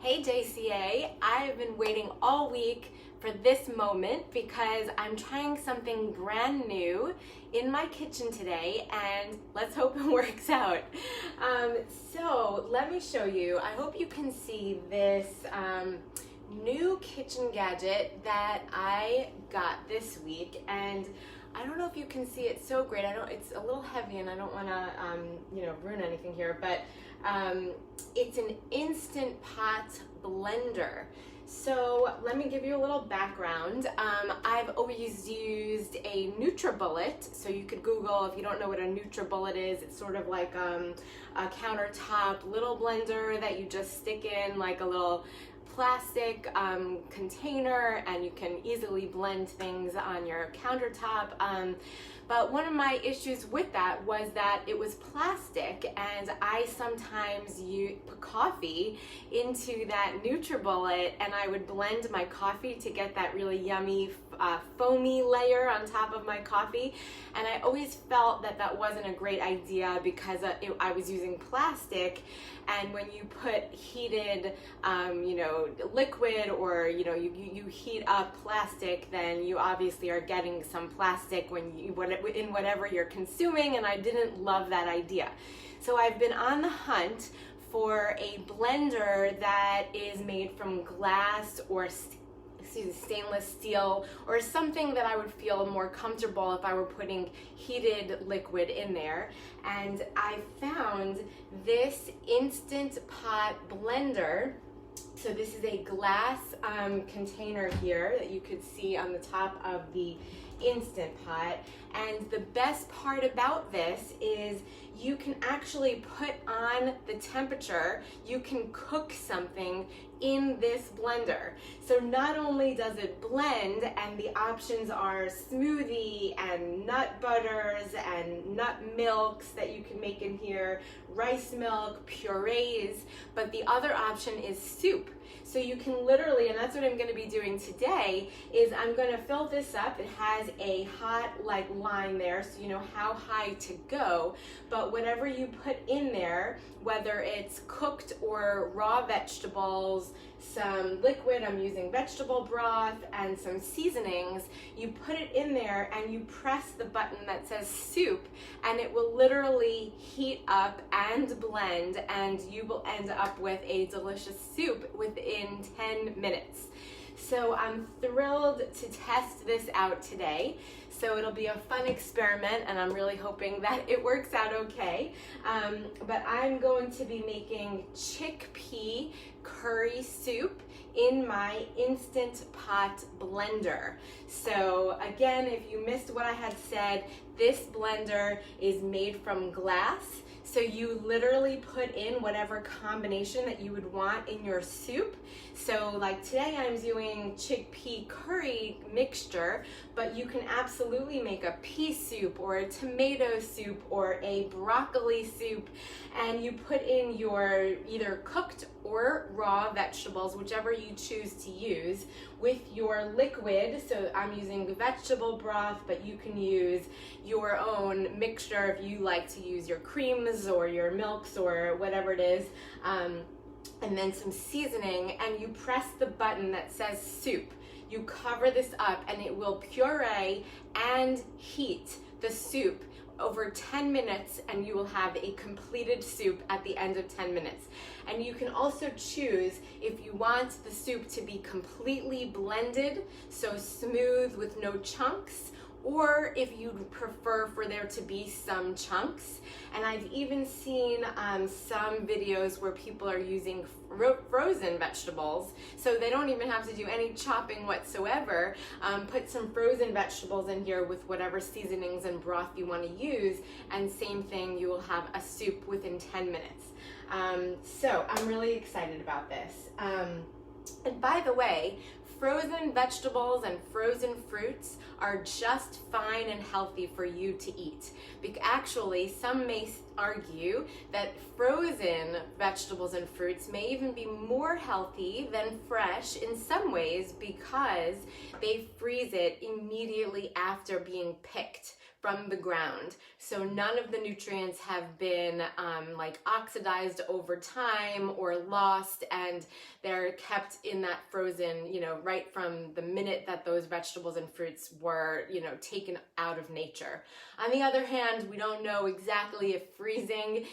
Hey JCA, I've been waiting all week for this moment because I'm trying something brand new in my kitchen today, and let's hope it works out. So let me show you. I hope you can see this new kitchen gadget that I got this week, and I don't know if you can see it so great. It's a little heavy and I don't want to ruin anything here, but it's an Instant Pot blender. So let me give you a little background. I've always used a NutriBullet, so you could Google if you don't know what a NutriBullet is. It's sort of like a countertop little blender that you just stick in like a little plastic container, and you can easily blend things on your countertop. But one of my issues with that was that it was plastic, and I sometimes put coffee into that NutriBullet, and I would blend my coffee to get that really yummy foamy layer on top of my coffee. And I always felt that that wasn't a great idea because I was using plastic, and when you put heated liquid, or you heat up plastic, then you obviously are getting some plastic in whatever you're consuming, and I didn't love that idea. So I've been on the hunt for a blender that is made from glass or stainless steel, or something that I would feel more comfortable if I were putting heated liquid in there. And I found this Instant Pot blender. So this is a glass container here that you could see on the top of the Instant Pot. And the best part about this is you can actually put on the temperature. You can cook something in this blender. So not only does it blend, and the options are smoothie and nut butters and nut milks that you can make in here, rice milk, purees, but the other option is soup. So you can literally, and that's what I'm going to be doing today, is I'm going to fill this up. It has a hot line there, so you know how high to go. But whatever you put in there, whether it's cooked or raw vegetables, some liquid, I'm using vegetable broth, and some seasonings, you put it in there and you press the button that says soup, and it will literally heat up and blend, and you will end up with a delicious soup within 10 minutes. So I'm thrilled to test this out today. So it'll be a fun experiment, and I'm really hoping that it works out okay. But I'm going to be making chickpea curry soup in my Instant Pot blender. So again, if you missed what I had said, this blender is made from glass. So you literally put in whatever combination that you would want in your soup. So like today I'm doing chickpea curry mixture, but you can absolutely make a pea soup or a tomato soup or a broccoli soup, and you put in your either cooked or raw vegetables, whichever you choose to use, with your liquid. So I'm using vegetable broth, but you can use your own mixture if you like to use your creams or your milks or whatever it is, and then some seasoning, and you press the button that says soup. You cover this up, and it will puree and heat the soup over 10 minutes, and you will have a completed soup at the end of 10 minutes. And you can also choose if you want the soup to be completely blended, so smooth with no chunks, or if you'd prefer for there to be some chunks. And I've even seen some videos where people are using frozen vegetables, so they don't even have to do any chopping whatsoever. Put some frozen vegetables in here with whatever seasonings and broth you want to use, and same thing, you will have a soup within 10 minutes. So I'm really excited about this. And by the way, frozen vegetables and frozen fruits are just fine and healthy for you to eat. Actually, some may argue that frozen vegetables and fruits may even be more healthy than fresh in some ways, because they freeze it immediately after being picked from the ground. So none of the nutrients have been like oxidized over time or lost, and they're kept in that frozen, you know, right from the minute that those vegetables and fruits were, you know, taken out of nature. On the other hand, we don't know exactly if freezing,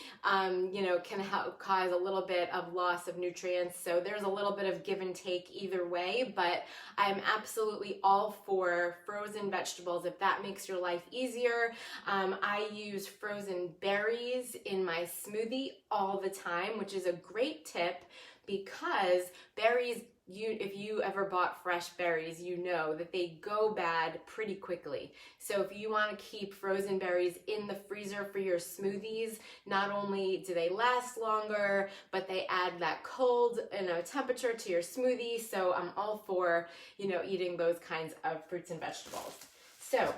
you know, can cause a little bit of loss of nutrients. So there's a little bit of give and take either way, but I'm absolutely all for frozen vegetables if that makes your life easier. I use frozen berries in my smoothie all the time, which is a great tip because berries, if you ever bought fresh berries, you know that they go bad pretty quickly. So if you want to keep frozen berries in the freezer for your smoothies, not only do they last longer, but they add that cold, you know, temperature to your smoothie. So I'm all for, you know, eating those kinds of fruits and vegetables. So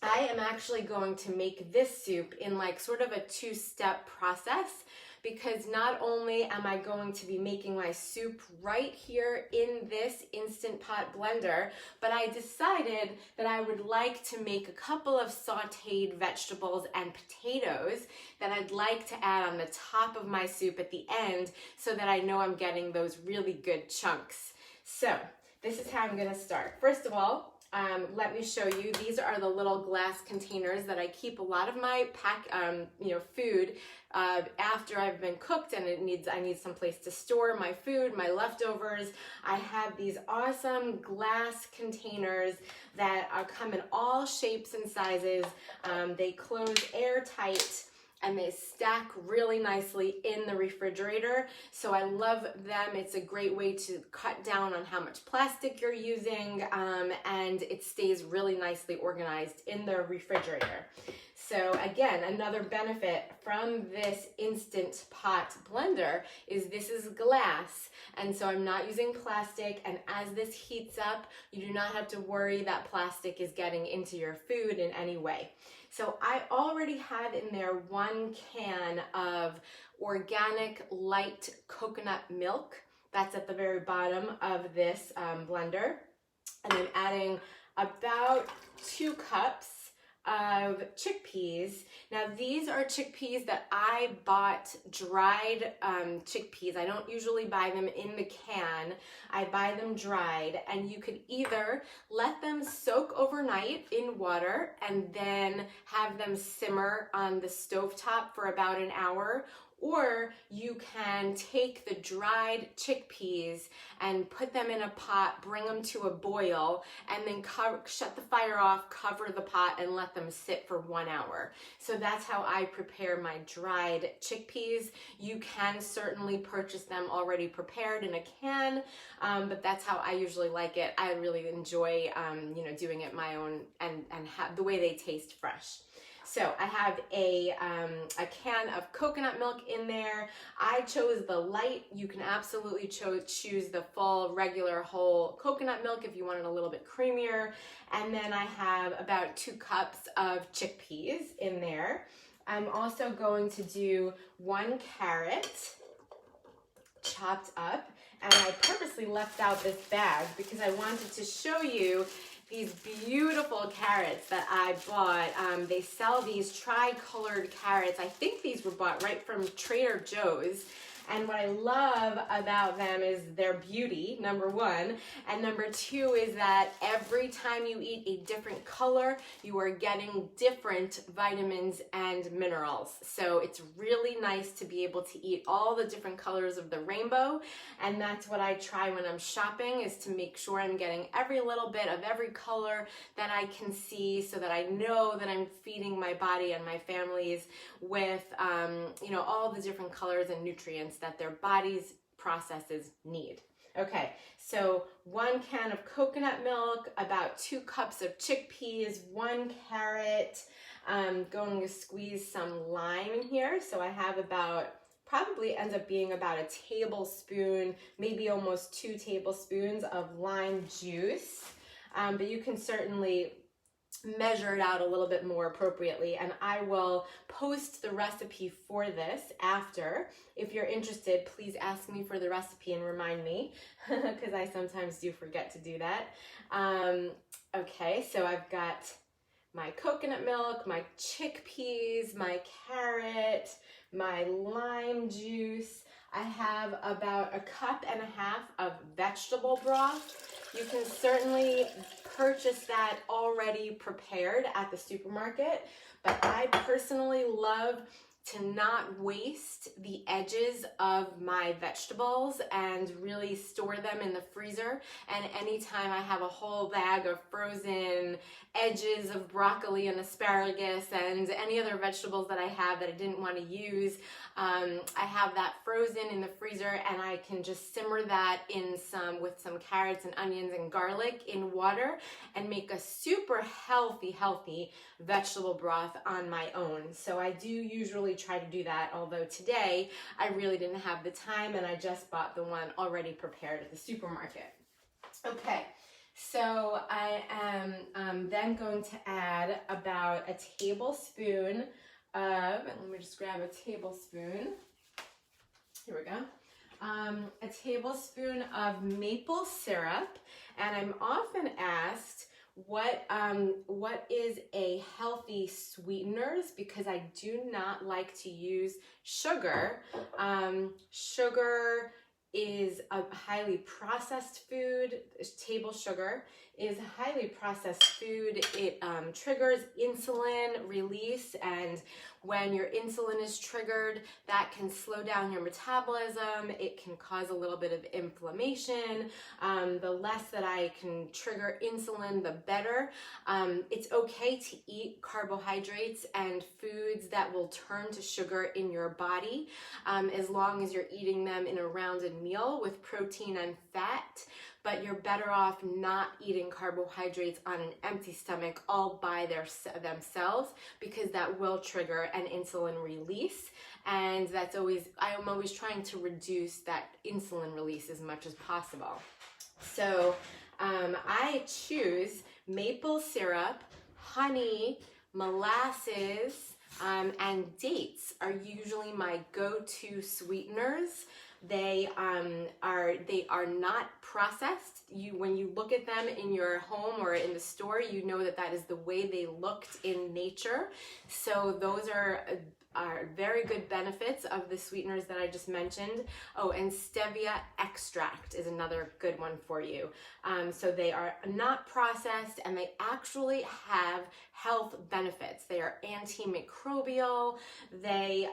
I am actually going to make this soup in like sort of a two-step process, because not only am I going to be making my soup right here in this Instant Pot blender, but I decided that I would like to make a couple of sauteed vegetables and potatoes that I'd like to add on the top of my soup at the end so that I know I'm getting those really good chunks. So this is how I'm going to start. First of all, let me show you. These are the little glass containers that I keep a lot of my food after I've been cooked, and I need some place to store my food, my leftovers. I have these awesome glass containers that come in all shapes and sizes. They close airtight, and they stack really nicely in the refrigerator. So I love them. It's a great way to cut down on how much plastic you're using, and it stays really nicely organized in the refrigerator. So again, another benefit from this Instant Pot blender is this is glass, and so I'm not using plastic, and as this heats up, you do not have to worry that plastic is getting into your food in any way. So I already have in there 1 can of organic light coconut milk. That's at the very bottom of this blender. And I'm adding about 2 cups of chickpeas. Now these are chickpeas that I bought dried chickpeas. I don't usually buy them in the can. I buy them dried, and you could either let them soak overnight in water and then have them simmer on the stovetop for about an hour, or you can take the dried chickpeas and put them in a pot, bring them to a boil, and then shut the fire off, cover the pot, and let them sit for 1 hour. So that's how I prepare my dried chickpeas. You can certainly purchase them already prepared in a can, but that's how I usually like it. I really enjoy doing it my own and have the way they taste fresh. So I have a can of coconut milk in there. I chose the light. You can absolutely choose the full, regular, whole coconut milk if you want it a little bit creamier. And then I have about 2 cups of chickpeas in there. I'm also going to do 1 carrot chopped up. And I purposely left out this bag because I wanted to show you these beautiful carrots that I bought. They sell these tri-colored carrots. I think these were bought right from Trader Joe's. And what I love about them is their beauty, number 1. And number 2 is that every time you eat a different color, you are getting different vitamins and minerals. So it's really nice to be able to eat all the different colors of the rainbow. And that's what I try when I'm shopping, is to make sure I'm getting every little bit of every color that I can see, so that I know that I'm feeding my body and my families with, all the different colors and nutrients that their bodies' processes need. Okay, so 1 can of coconut milk, about 2 cups of chickpeas, 1 carrot. I'm going to squeeze some lime in here. So I have probably ends up being about a tablespoon, maybe almost 2 tablespoons of lime juice. But you can certainly measure it out a little bit more appropriately, and I will post the recipe for this after. If you're interested, please ask me for the recipe and remind me, because I sometimes do forget to do that. Okay, so I've got my coconut milk, my chickpeas, my carrot, my lime juice. I have about 1.5 cups of vegetable broth. You can certainly purchase that already prepared at the supermarket, but I personally love to not waste the edges of my vegetables and really store them in the freezer. And anytime I have a whole bag of frozen edges of broccoli and asparagus and any other vegetables that I have that I didn't want to use, I have that frozen in the freezer, and I can just simmer that with some carrots and onions and garlic in water and make a super healthy vegetable broth on my own. So I do usually try to do that, although today I really didn't have the time and I just bought the one already prepared at the supermarket. Okay, so I am then going to add about a tablespoon of, and let me just grab a tablespoon. Here we go. A tablespoon of maple syrup, and I'm often asked what is a healthy sweeteners, because I do not like to use sugar. Sugar is a highly processed food. Table sugar is a highly processed food. It triggers insulin release, and when your insulin is triggered, that can slow down your metabolism. It can cause a little bit of inflammation. The less that I can trigger insulin, the better. It's okay to eat carbohydrates and foods that will turn to sugar in your body, as long as you're eating them in a rounded meal with protein and fat. But you're better off not eating carbohydrates on an empty stomach all by themselves, because that will trigger an insulin release. And I am always trying to reduce that insulin release as much as possible. So I choose maple syrup, honey, molasses, and dates are usually my go-to sweeteners. They are not processed. When you look at them in your home or in the store, you know that is the way they looked in nature. So those are very good benefits of the sweeteners that I just mentioned. Oh, and stevia extract is another good one for you. So they are not processed, and they actually have health benefits. They are antimicrobial. They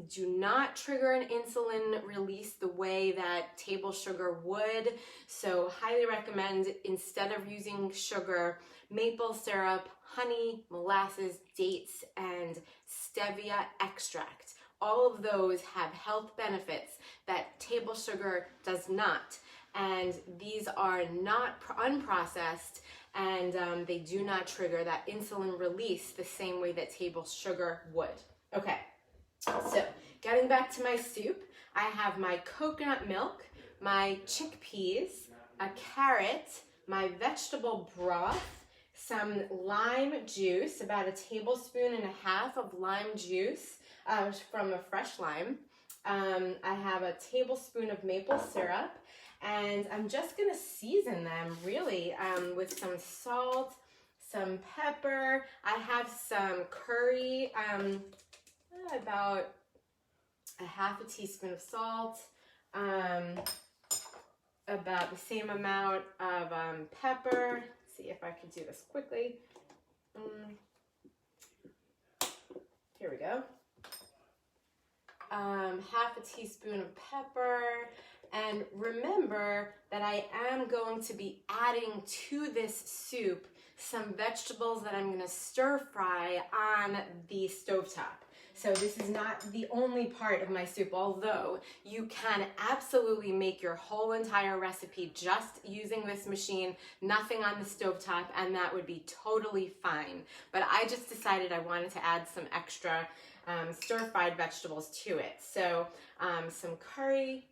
do not trigger an insulin release the way that table sugar would. So highly recommend, instead of using sugar, maple syrup, honey, molasses, dates, and stevia extract. All of those have health benefits that table sugar does not. And these are not unprocessed, and they do not trigger that insulin release the same way that table sugar would. Okay, so getting back to my soup, I have my coconut milk, my chickpeas, a carrot, my vegetable broth, some lime juice, about 1.5 tablespoons of lime juice from a fresh lime. I have a tablespoon of maple syrup, and I'm just gonna season them really with some salt, some pepper. I have some curry, about 1/2 teaspoon of salt, about the same amount of pepper. Let's see if I can do this quickly. Here we go. 1/2 teaspoon of pepper. And remember that I am going to be adding to this soup some vegetables that I'm going to stir fry on the stovetop. So this is not the only part of my soup, although you can absolutely make your whole entire recipe just using this machine, nothing on the stovetop, and that would be totally fine. But I just decided I wanted to add some extra stir-fried vegetables to it. So some curry,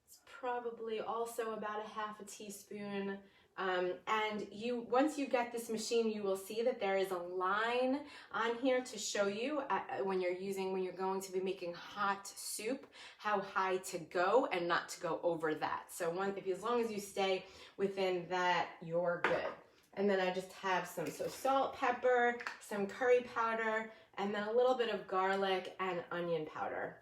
it's probably also about 1/2 teaspoon. And once you get this machine, you will see that there is a line on here to show you when you're going to be making hot soup, how high to go and not to go over that. So as long as you stay within that, you're good. And then I just have some salt, pepper, some curry powder, and then a little bit of garlic and onion powder.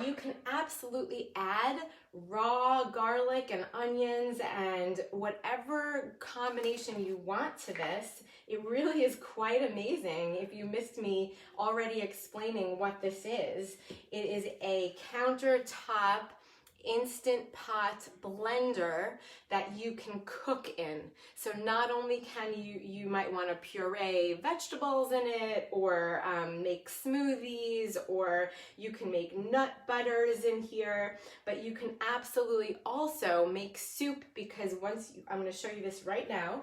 You can absolutely add raw garlic and onions and whatever combination you want to this. It really is quite amazing. If you missed me already explaining what this is, it is a countertop instant pot blender that you can cook in. So not only can you might want to puree vegetables in it, or make smoothies, or you can make nut butters in here, but you can absolutely also make soup, because I'm going to show you this right now.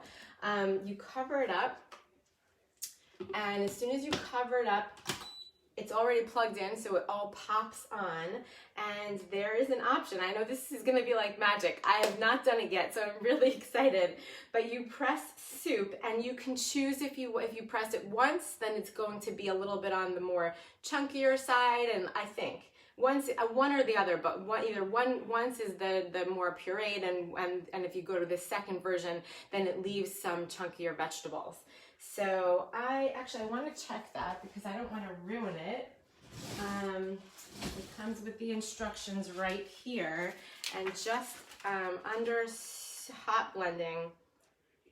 You cover it up, and as soon as you cover it up, it's already plugged in, so it all pops on, and there is an option. I know this is gonna be like magic. I have not done it yet, so I'm really excited. But you press soup, and you can choose if you press it once, then it's going to be a little bit on the more chunkier side, and I think one or the other, but once is the more pureed, and if you go to the second version, then it leaves some chunkier vegetables. So I want to check that because I don't want to ruin it. It comes with the instructions right here, and just under hot blending,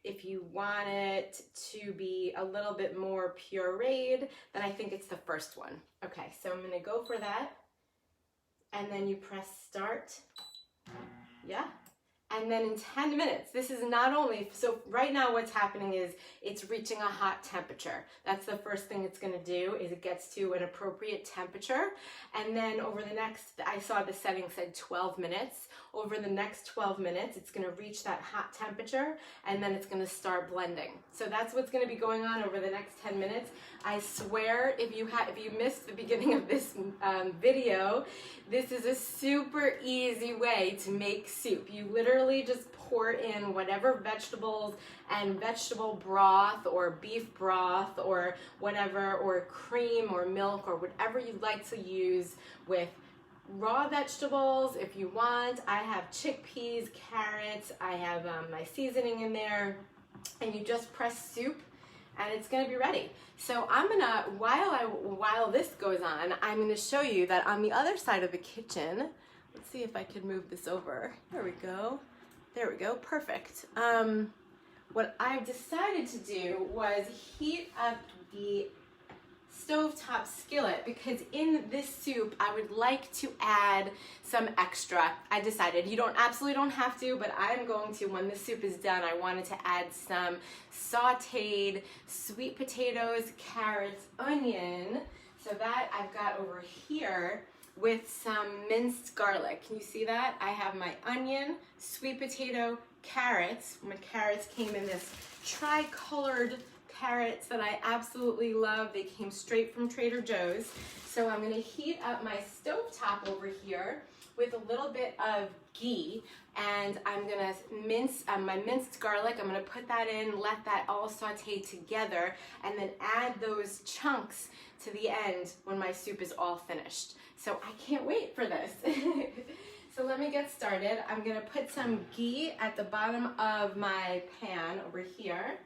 if you want it to be a little bit more pureed, then I think it's the first one. Okay, so I'm going to go for that, and then you press start. Yeah. And then in 10 minutes, this is not only, so right now what's happening is it's reaching a hot temperature. That's the first thing it's gonna do, is it gets to an appropriate temperature. And then over the next, I saw the setting said 12 minutes. Over the next 12 minutes, it's gonna reach that hot temperature, and then it's gonna start blending. So that's what's gonna be going on over the next 10 minutes. I swear, if you missed the beginning of this video, this is a super easy way to make soup. You literally just pour in whatever vegetables and vegetable broth or beef broth or whatever, or cream or milk or whatever you like to use with raw vegetables if you want. I have chickpeas, carrots, I have my seasoning in there, and you just press soup and it's gonna be ready. So I'm gonna, while this goes on, I'm gonna show you that on the other side of the kitchen, let's see if I can move this over. There we go. There we go, perfect. What I've decided to do was heat up the stovetop skillet, because in this soup I would like to add some extra. I decided you absolutely don't have to, but I'm going to. When the soup is done, I wanted to add some sauteed sweet potatoes, carrots, onion. So that I've got over here with some minced garlic. Can you see that? I have my onion, sweet potato, carrots. My carrots came in this tri-colored carrots that I absolutely love. They came straight from Trader Joe's. So I'm going to heat up my stovetop over here with a little bit of ghee, and I'm going to mince my minced garlic. I'm going to put that in, let that all saute together, and then add those chunks to the end when my soup is all finished. So I can't wait for this. So let me get started. I'm going to put some ghee at the bottom of my pan over here.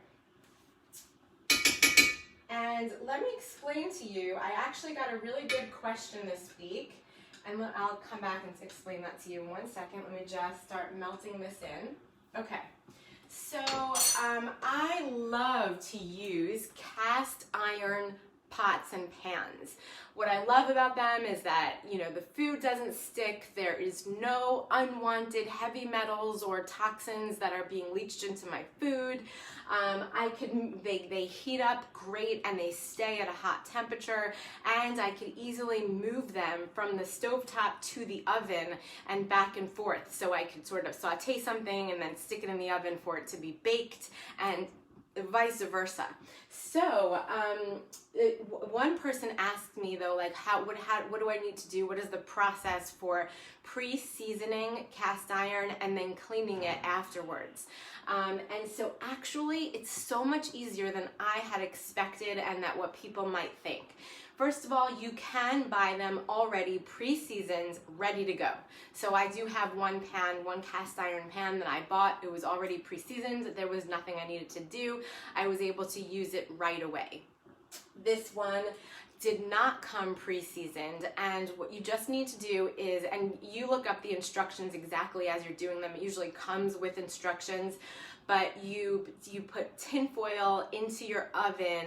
And let me explain to you, I actually got a really good question this week, and I'll come back and explain that to you in 1 second. Let me just start melting this in. Okay, so I love to use cast iron pots and pans. What I love about them is that, you know, the food doesn't stick. There is no unwanted heavy metals or toxins that are being leached into my food. They heat up great, and they stay at a hot temperature, and I could easily move them from the stovetop to the oven and back and forth. So I could sort of saute something and then stick it in the oven for it to be baked, and vice versa. So one person asked me though, like, what do I need to do? What is the process for pre-seasoning cast iron and then cleaning it afterwards? And so actually it's so much easier than I had expected and that what people might think. First of all, you can buy them already pre-seasoned, ready to go. So I do have one cast iron pan that I bought. It was already pre-seasoned. There was nothing I needed to do. I was able to use it right away. This one did not come pre-seasoned, and what you just need to do is, and you look up the instructions exactly as you're doing them. It usually comes with instructions, but you put tin foil into your oven,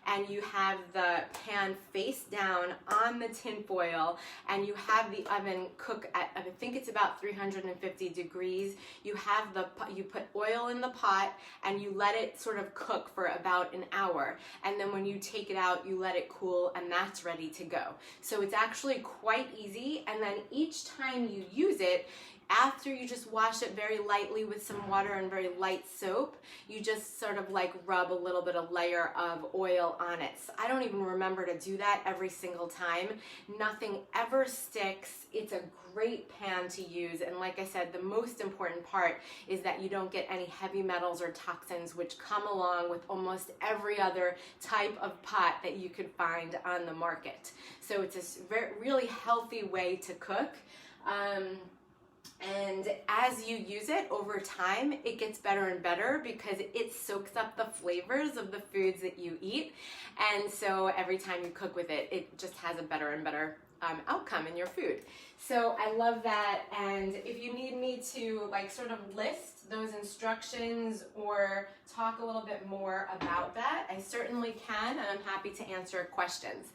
and you have the pan face down on the tin foil, and you have the oven cook at, I think it's about 350 degrees. You put oil in the pot, and you let it sort of cook for about an hour, and then when you take it out, you let it cool, and that's ready to go. So it's actually quite easy, and then each time you use it, after you just wash it very lightly with some water and very light soap, you just sort of like rub a little bit of layer of oil on it. So I don't even remember to do that every single time. Nothing ever sticks. It's a great pan to use, and like I said, the most important part is that you don't get any heavy metals or toxins, which come along with almost every other type of pot that you could find on the market. So it's a really healthy way to cook. And as you use it over time, it gets better and better because it soaks up the flavors of the foods that you eat. And so every time you cook with it, it just has a better and better outcome in your food. So I love that. And if you need me to like sort of list those instructions or talk a little bit more about that, I certainly can, and I'm happy to answer questions.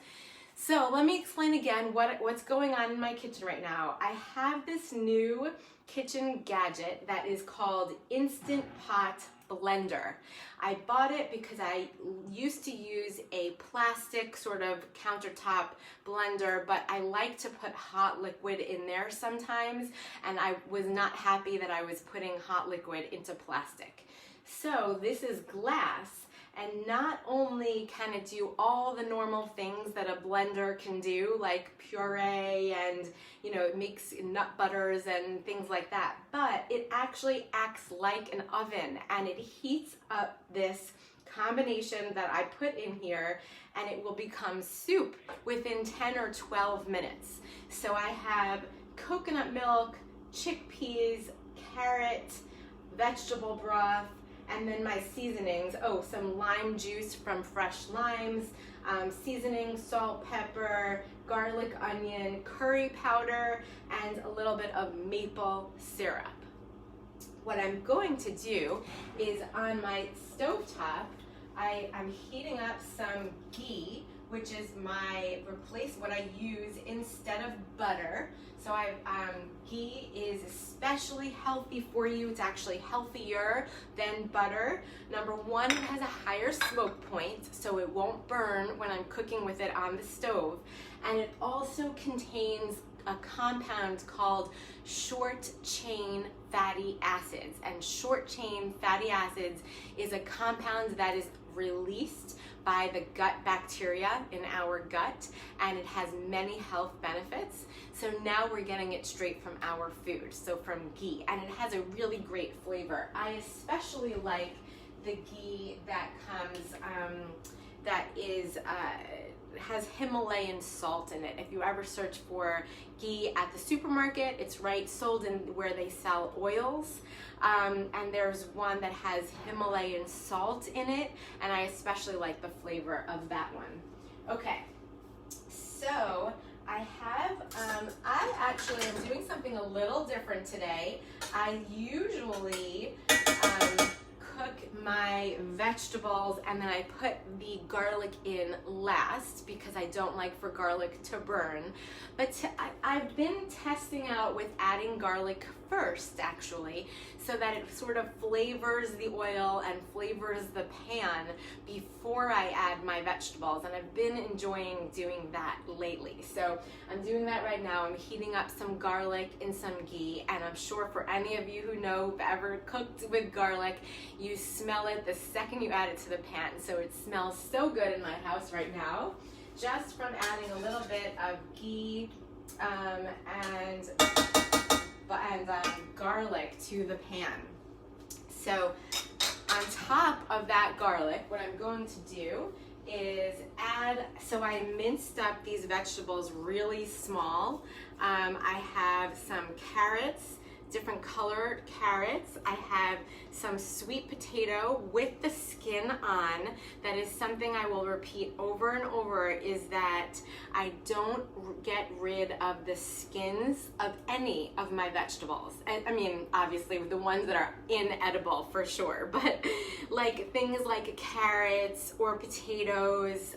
So let me explain again what's going on in my kitchen right now. I have this new kitchen gadget that is called Instant Pot Blender. I bought it because I used to use a plastic sort of countertop blender, but I like to put hot liquid in there sometimes, and I was not happy that I was putting hot liquid into plastic. So this is glass. And not only can it do all the normal things that a blender can do, like puree and, it makes nut butters and things like that, but it actually acts like an oven, and it heats up this combination that I put in here, and it will become soup within 10 or 12 minutes. So I have coconut milk, chickpeas, carrot, vegetable broth, and then my seasonings, some lime juice from fresh limes, seasoning, salt, pepper, garlic, onion, curry powder, and a little bit of maple syrup. What I'm going to do is on my stovetop, I'm heating up some ghee, which is what I use instead of butter. So ghee is especially healthy for you. It's actually healthier than butter. Number one, it has a higher smoke point, so it won't burn when I'm cooking with it on the stove. And it also contains a compound called short chain fatty acids. And short chain fatty acids is a compound that is released by the gut bacteria in our gut, and it has many health benefits. So now we're getting it straight from our food, so from ghee, and it has a really great flavor. I especially like the ghee that comes, has Himalayan salt in it. If you ever search for ghee at the supermarket, it's sold in where they sell oils. And there's one that has Himalayan salt in it, and I especially like the flavor of that one. Okay, so I actually am doing something a little different today. I usually cook my vegetables and then I put the garlic in last because I don't like for garlic to burn. But I've been testing out with adding garlic first, actually, so that it sort of flavors the oil and flavors the pan before I add my vegetables, and I've been enjoying doing that lately. So I'm doing that right now. I'm heating up some garlic in some ghee, and I'm sure for any of you who know, have ever cooked with garlic, you smell it the second you add it to the pan. So it smells so good in my house right now, just from adding a little bit of ghee and garlic to the pan. So on top of that garlic, what I'm going to do is so I minced up these vegetables really small. I have some carrots, different colored carrots. I have some sweet potato with the skin on. That is something I will repeat over and over, is that I don't get rid of the skins of any of my vegetables. I mean, obviously the ones that are inedible for sure, but like things like carrots or potatoes,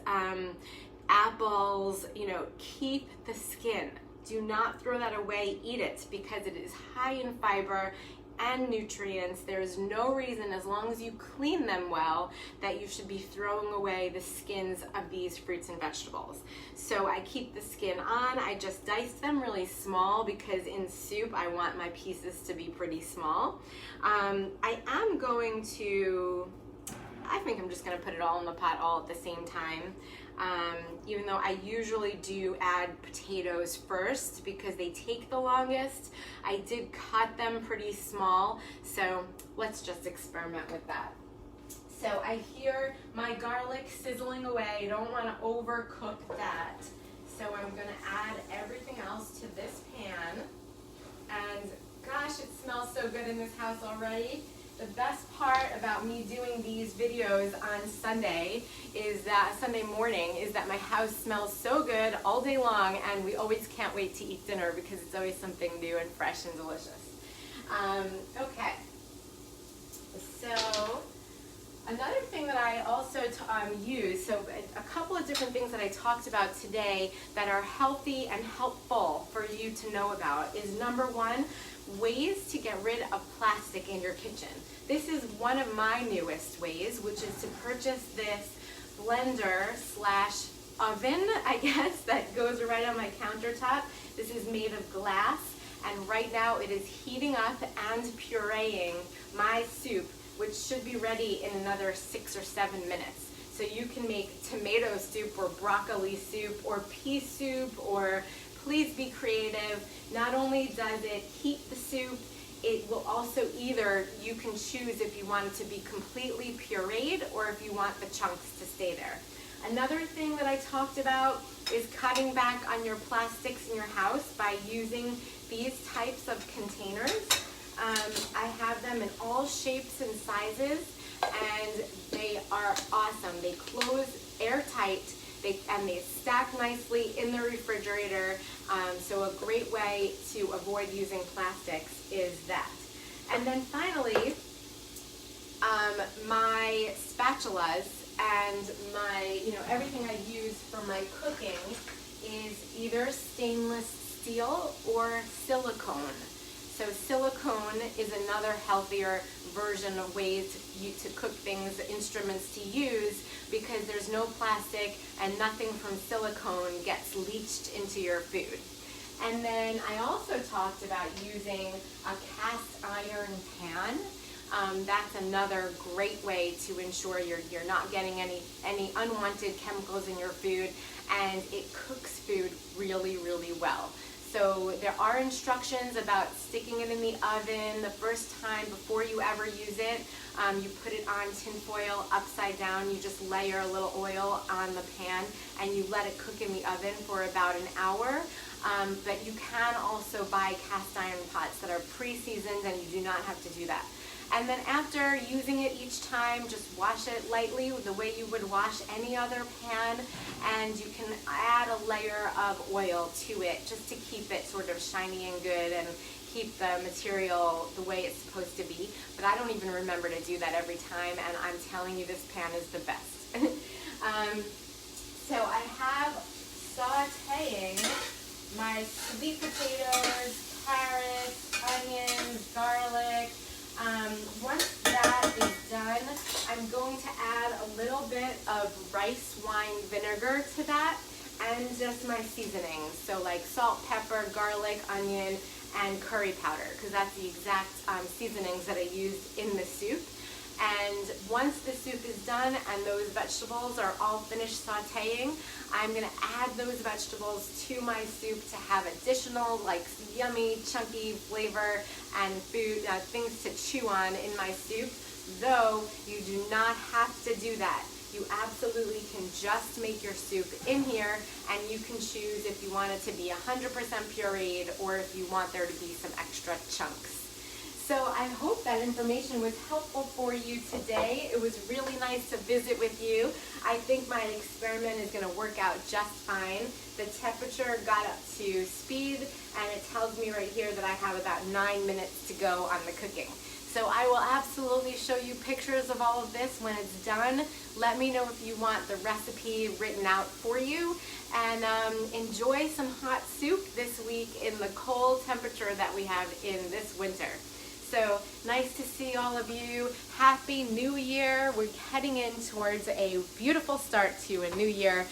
apples, you know, keep the skin. Do not throw that away, eat it, because it is high in fiber and nutrients. There's no reason, as long as you clean them well, that you should be throwing away the skins of these fruits and vegetables. So I keep the skin on. I just diced them really small because in soup I want my pieces to be pretty small. I am going to, I think I'm just going to put it all in the pot all at the same time. Even though I usually do add potatoes first because they take the longest, I did cut them pretty small, so let's just experiment with that. So I hear my garlic sizzling away. I don't want to overcook that. So I'm going to add everything else to this pan. And gosh, it smells so good in this house already. The best part about me doing these videos on Sunday morning is that my house smells so good all day long, and we always can't wait to eat dinner because it's always something new and fresh and delicious. Okay, so another thing that I also use, so a couple of different things that I talked about today that are healthy and helpful for you to know about is, number one, ways to get rid of plastic in your kitchen. This is one of my newest ways, which is to purchase this blender slash oven, I guess, that goes right on my countertop. This is made of glass, and right now it is heating up and pureeing my soup, which should be ready in another 6 or 7 minutes. So you can make tomato soup or broccoli soup or pea soup, or please be creative. Not only does it heat the soup, it will also either, you can choose if you want it to be completely pureed or if you want the chunks to stay there. Another thing that I talked about is cutting back on your plastics in your house by using these types of containers. I have them in all shapes and sizes, and they are awesome. They close airtight. And they stack nicely in the refrigerator, so a great way to avoid using plastics is that. And then finally, my spatulas and my, everything I use for my cooking is either stainless steel or silicone. So silicone is another healthier version of ways to cook things, instruments to use, because there's no plastic and nothing from silicone gets leached into your food. And then I also talked about using a cast iron pan. That's another great way to ensure you're not getting any unwanted chemicals in your food, and it cooks food really, really well. So there are instructions about sticking it in the oven the first time before you ever use it. You put it on tin foil upside down. You just layer a little oil on the pan and you let it cook in the oven for about an hour. But you can also buy cast iron pots that are pre-seasoned, and you do not have to do that. And then after using it each time, just wash it lightly the way you would wash any other pan, and you can add a layer of oil to it just to keep it sort of shiny and good and keep the material the way it's supposed to be. But I don't even remember to do that every time, and I'm telling you, this pan is the best. So I have sauteing my sweet potatoes, carrots, onions, garlic. Once that is done, I'm going to add a little bit of rice wine vinegar to that, and just my seasonings. So like salt, pepper, garlic, onion, and curry powder, because that's the exact seasonings that I used in the soup. And once the soup is done and those vegetables are all finished sauteing, I'm going to add those vegetables to my soup to have additional yummy, chunky flavor and food, things to chew on in my soup. Though you do not have to do that. You absolutely can just make your soup in here, and you can choose if you want it to be 100% pureed or if you want there to be some extra chunks. So I hope that information was helpful for you today. It was really nice to visit with you. I think my experiment is going to work out just fine. The temperature got up to speed, and it tells me right here that I have about 9 minutes to go on the cooking. So I will absolutely show you pictures of all of this when it's done. Let me know if you want the recipe written out for you. And enjoy some hot soup this week in the cold temperature that we have in this winter. So nice to see all of you. Happy New Year. We're heading in towards a beautiful start to a new year.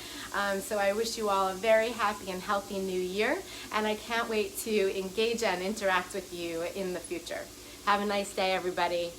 So I wish you all a very happy and healthy new year. And I can't wait to engage and interact with you in the future. Have a nice day, everybody.